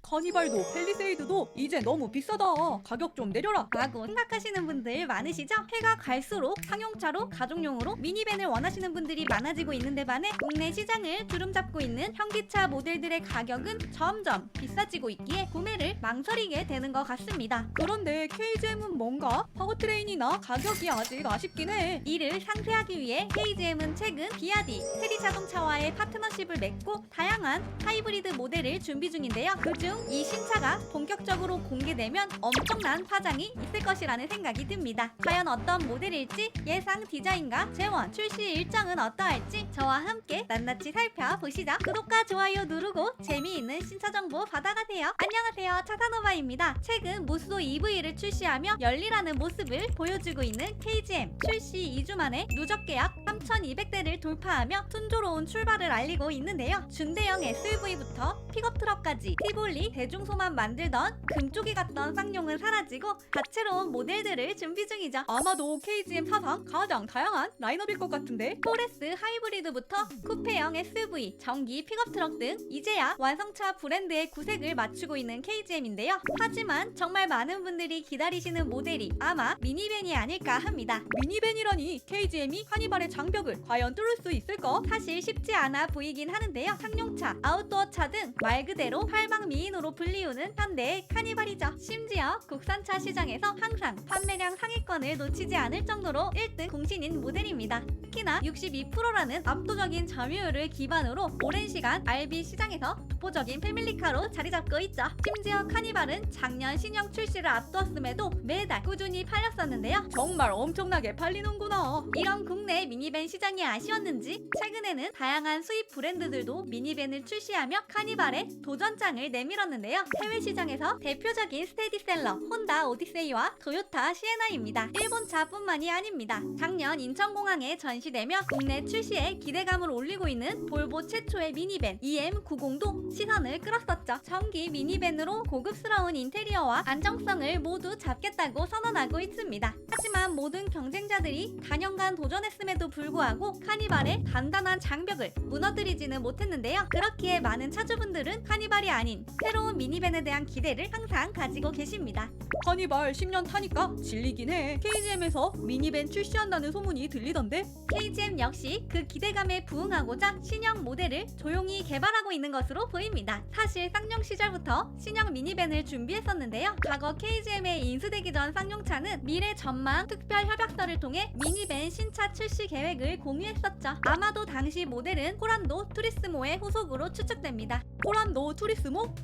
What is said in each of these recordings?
카니발도 펠리세이드도 이제 너무 비싸다. 가격 좀 내려라 라고 생각하시는 분들 많으시죠? 해가 갈수록 상용차로 가족용으로 미니밴을 원하시는 분들이 많아지고 있는데 반해 국내 시장을 주름잡고 있는 현기차 모델들의 가격은 점점 비싸지고 있기에 구매를 망설이게 되는 것 같습니다. 그런데 KGM은 뭔가 파워트레인이나 가격이 아직 아쉽긴 해. 이를 상쇄하기 위해 KGM은 최근 비아디, 테리 자동차와의 파트너십을 맺고 다양한 하이브리드 모델을 준비 중인데요. 그중 이 신차가 본격적으로 공개되면 엄청난 파장이 있을 것이라는 생각이 듭니다. 과연 어떤 모델일지, 예상 디자인과 재원, 출시 일정은 어떠할지 저와 함께 낱낱이 살펴보시죠. 구독과 좋아요 누르고 재미있는 신차 정보 받아가세요. 안녕하세요, 차사노바입니다. 최근 무쏘 EV를 출시하며 열일하는 모습을 보여주고 있는 KGM. 출시 2주 만에 누적 계약 3,200대를 돌파하며 순조로운 출발을 알리고 있는데요. 중대형 SUV부터 픽업트럭까지 티볼리 대중소만 만들던 금쪽이 같던 쌍용은 사라지고 다채로운 모델들을 준비 중이죠. 아마도 KGM 사상 가장 다양한 라인업일 것 같은데. 포레스 하이브리드부터 쿠페형 SUV, 전기 픽업트럭 등 이제야 완성차 브랜드의 구색을 맞추고 있는 KGM인데요. 하지만 정말 많은 분들이 기다리시는 모델이 아마 미니밴이 아닐까 합니다. 미니밴이라니 KGM이 카니발의 장벽을 과연 뚫을 수 있을까? 사실 쉽지 않아 보이긴 하는데요. 상용차, 아웃도어차 등 말 그대로 팔방미인으로 불리우는 현대의 카니발이죠. 심지어 국산차 시장에서 항상 판매량 상위권을 놓치지 않을 정도로 1등 공신인 모델입니다. 특히나 62%라는 압도적인 점유율을 기반으로 오랜 시간 RB 시장에서 독보적인 패밀리카로 자리 잡고 있죠. 심지어 카니발은 작년 신형 출시를 앞두었음에도 매달 꾸준히 팔렸었는데요. 정말 엄청나게 팔리는구나. 이런 국내 미니밴 시장이 아쉬웠는지 최근에는 다양한 수입 브랜드들도 미니밴을 출시하며 카니발에 도전장을 내밀었는데요. 해외 시장에서 대표적인 스테디셀러 혼다 오디세이와 토요타 시에나입니다. 일본차뿐만이 아닙니다. 작년 인천공항에 전시되며 국내 출시에 기대감을 올리고 있는 볼보 최초의 미니밴 EM90도 시선을 끌었었죠. 전기 미니밴으로 고급스러운 인테리어와 안정성을 모두 잡겠다고 선언하고 있습니다. 하지만 모든 경쟁자들이 단연간 도전했음에도 불구하고 카니발의 단단한 장벽을 무너뜨리지는 못했는데요. 그렇기에 많은 차주분들은 카니발이 아닌 새로운 미니밴에 대한 기대를 항상 가지고 계십니다. 카니발 10년 타니까 질리긴 해. KGM에서 미니밴 출시한다는 소문이 들리던데. KGM 역시 그 기대감에 부응하고자 신형 모델을 조용히 개발하고 있는 것으로 보입니다. 사실 쌍용 시절부터 신형 미니밴을 준비했었는데요. 과거 KGM에 인수되기 전 쌍용차는 미래 전망 특별 협약서를 통해 미니밴 신차 출시 계획을 공유했었죠. 아마도 당시 모델은 호란도 투리스모의 후속으로 추측됩니다. 호란도 투리스모?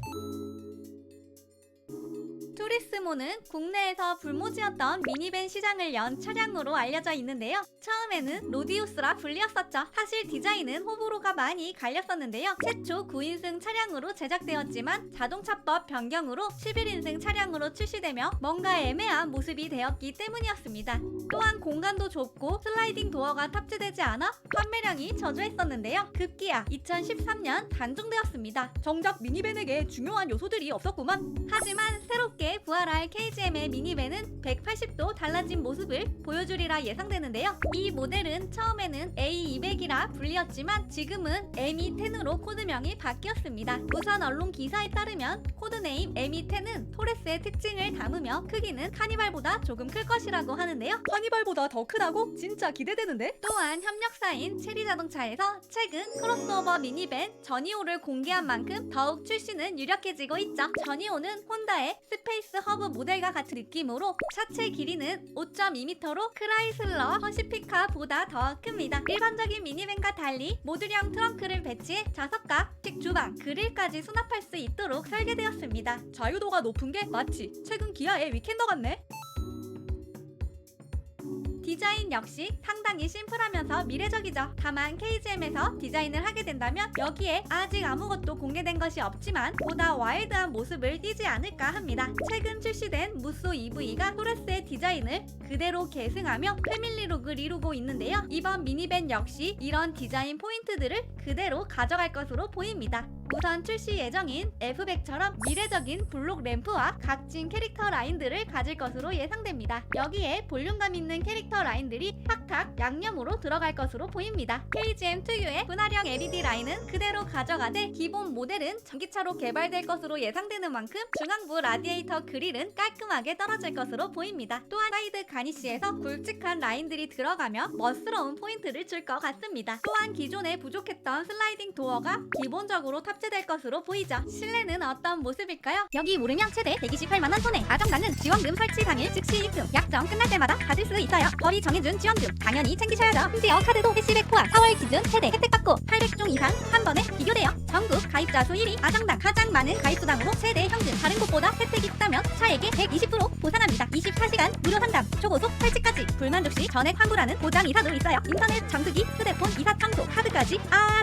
투리스모는 국내에서 불모지였던 미니밴 시장을 연 차량으로 알려져 있는데요. 처음에는 로디우스라 불리었었죠. 사실 디자인은 호불호가 많이 갈렸었는데요. 최초 9인승 차량으로 제작되었지만 자동차법 변경으로 11인승 차량으로 출시되며 뭔가 애매한 모습이 되었기 때문이었습니다. 또한 공간도 좁고 슬라이딩 도어가 탑재되지 않아 판매량이 저조했었는데요. 급기야 2013년 단종되었습니다. 정작 미니밴에게 중요한 요소들이 없었구만. 하지만 새롭게 부활할 KGM의 미니밴은 180도 달라진 모습을 보여주리라 예상되는데요. 이 모델은 처음에는 A200이라 불리었지만 지금은 ME10으로 코드명이 바뀌었습니다. 우선 언론 기사에 따르면 코드네임 ME10은 토레스의 특징을 담으며 크기는 카니발보다 조금 클 것이라고 하는데요. 카니발보다 더 크다고? 진짜 기대되는데? 또한 협력사인 체리 자동차에서 최근 크로스오버 미니밴 전이오를 공개한 만큼 더욱 출시는 유력해지고 있죠. 전이오는 혼다의 스페이스 허브 모델과 같은 느낌으로 차체 길이는 5.2m로 크라이슬러 퍼시피카보다 더 큽니다. 일반적인 미니밴과 달리 모듈형 트렁크를 배치해 좌석과 주방, 그릴까지 수납할 수 있도록 설계되었습니다. 자유도가 높은 게 마치 최근 기아의 위켄더 같네. 디자인 역시 상당히 심플하면서 미래적이죠. 다만 KGM에서 디자인을 하게 된다면 여기에 아직 아무것도 공개된 것이 없지만 보다 와일드한 모습을 띠지 않을까 합니다. 최근 출시된 무쏘 EV가 토레스의 디자인을 그대로 계승하며 패밀리룩을 이루고 있는데요. 이번 미니밴 역시 이런 디자인 포인트들을 그대로 가져갈 것으로 보입니다. 우선 출시 예정인 F100처럼 미래적인 블록 램프와 각진 캐릭터 라인들을 가질 것으로 예상됩니다. 여기에 볼륨감 있는 캐릭터 라인들이 탁탁 양념으로 들어갈 것으로 보입니다. KGM 특유의 분할형 LED 라인은 그대로 가져가되 기본 모델은 전기차로 개발될 것으로 예상되는 만큼 중앙부 라디에이터 그릴은 깔끔하게 떨어질 것으로 보입니다. 또한 사이드 가니쉬에서 굵직한 라인들이 들어가며 멋스러운 포인트를 줄 것 같습니다. 또한 기존에 부족했던 슬라이딩 도어가 기본적으로 탑재될 것으로 보이죠. 실내는 어떤 모습일까요? 여기 물으면 최대 128만원 손해. 가정당은 지원금 설치 당일 즉시 입금. 약정 끝날 때마다 받을 수 있어요. 법이 정해준 지원금 당연히 챙기셔야죠. 심지어 카드도 캐시백 포함 4월 기준 최대 혜택받고 800종 이상 한 번에 비교돼요. 전국 가입자 수 1위 아정당 가장 많은 가입수당으로 최대 현금. 다른 곳보다 혜택이 크다면 차액의 120% 보상합니다. 24시간 무료 상담, 초고속 설치까지. 불만족 시 전액 환불하는 보장 이사도 있어요. 인터넷 정수기, 휴대폰 이사 청소, 카드까지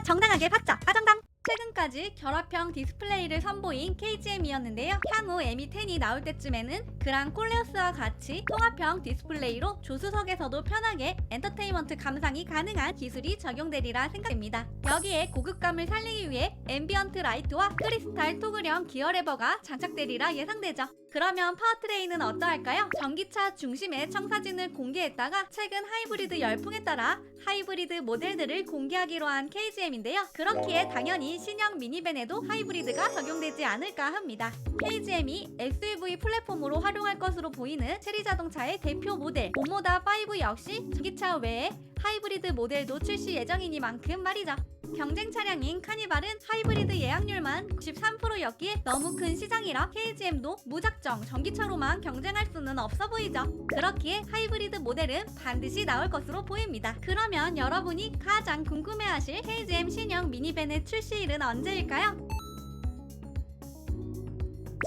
정당하게 받자. 아정당. 최근까지 결합형 디스플레이를 선보인 KGM이었는데요. 향후 M10이 나올 때쯤에는 그랑 콜레오스와 같이 통합형 디스플레이로 조수석에서도 편하게 엔터테인먼트 감상이 가능한 기술이 적용되리라 생각됩니다. 여기에 고급감을 살리기 위해 앰비언트 라이트와 크리스탈 토글형 기어 레버가 장착되리라 예상되죠. 그러면 파워트레인은 어떠할까요? 전기차 중심의 청사진을 공개했다가 최근 하이브리드 열풍에 따라 하이브리드 모델들을 공개하기로 한 KGM인데요. 그렇기에 당연히 신형 미니밴에도 하이브리드가 적용되지 않을까 합니다. KGM이 SUV 플랫폼으로 활용할 것으로 보이는 체리 자동차의 대표 모델 오모다 5 역시 전기차 외에 하이브리드 모델도 출시 예정이니만큼 말이죠. 경쟁 차량인 카니발은 하이브리드 예약률만 93%였기에 너무 큰 시장이라 KGM도 무작정 전기차로만 경쟁할 수는 없어 보이죠. 그렇기에 하이브리드 모델은 반드시 나올 것으로 보입니다. 그러면 여러분이 가장 궁금해하실 KGM 신형 미니밴의 출시일은 언제일까요?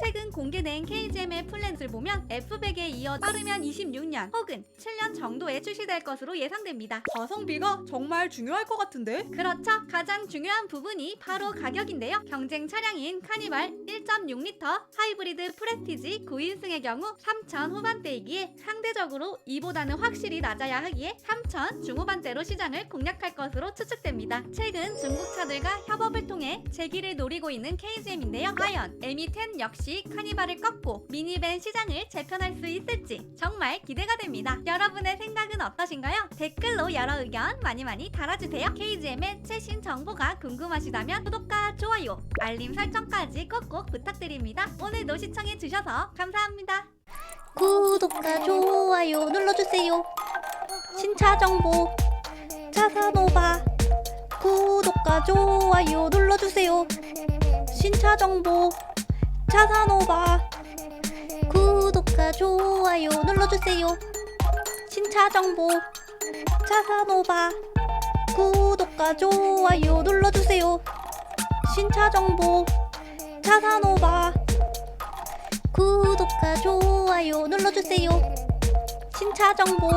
최근 공개된 KGM의 플랜을 보면 F100에 이어 빠르면 26년 혹은 7년 정도에 출시될 것으로 예상됩니다. 가성비가 정말 중요할 것 같은데? 그렇죠. 가장 중요한 부분이 바로 가격인데요. 경쟁 차량인 카니발 1.6L 하이브리드 프레스티지 9인승의 경우 3천 후반대이기에 상대적으로 이보다는 확실히 낮아야 하기에 3천 중후반대로 시장을 공략할 것으로 추측됩니다. 최근 중국 차들과 협업을 통해 재기를 노리고 있는 KGM인데요. 과연 M10 역시 카니발을 꺾고 미니밴 시장을 재편할 수 있을지 정말 기대가 됩니다. 여러분의 생각은 어떠신가요? 댓글로 여러 의견 많이 달아주세요. KGM의 최신 정보가 궁금하시다면 구독과 좋아요, 알림 설정까지 꼭꼭 부탁드립니다. 오늘도 시청해주셔서 감사합니다. 구독과 좋아요 눌러주세요. 신차 정보 차사노바. 구독과 좋아요 눌러주세요. 신차 정보 차사노바. 구독과 좋아요 눌러주세요. 신차 정보 차사노바. 구독과 좋아요 눌러주세요. 신차 정보 차사노바. 구독과 좋아요 눌러주세요. 신차 정보